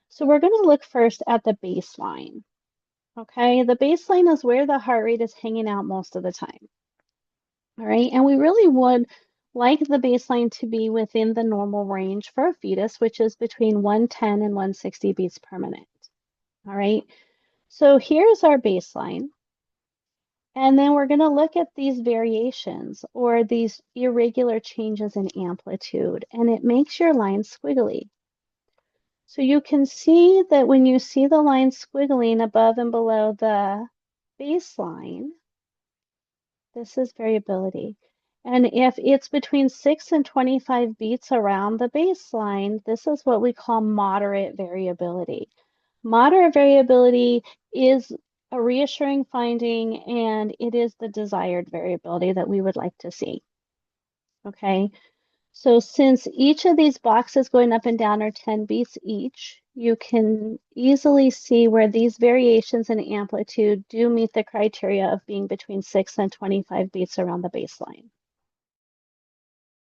So we're going to look first at the baseline. Okay, the baseline is where the heart rate is hanging out most of the time. All right, and we really would like the baseline to be within the normal range for a fetus, which is between 110 and 160 beats per minute. All right, so here's our baseline. And then we're going to look at these variations or these irregular changes in amplitude, and it makes your line squiggly. So you can see that when you see the line squiggling above and below the baseline, this is variability. And if it's between 6 and 25 beats around the baseline, this is what we call moderate variability. Moderate variability is a reassuring finding, and it is the desired variability that we would like to see. Okay, so since each of these boxes going up and down are 10 beats each, you can easily see where these variations in amplitude do meet the criteria of being between 6 and 25 beats around the baseline.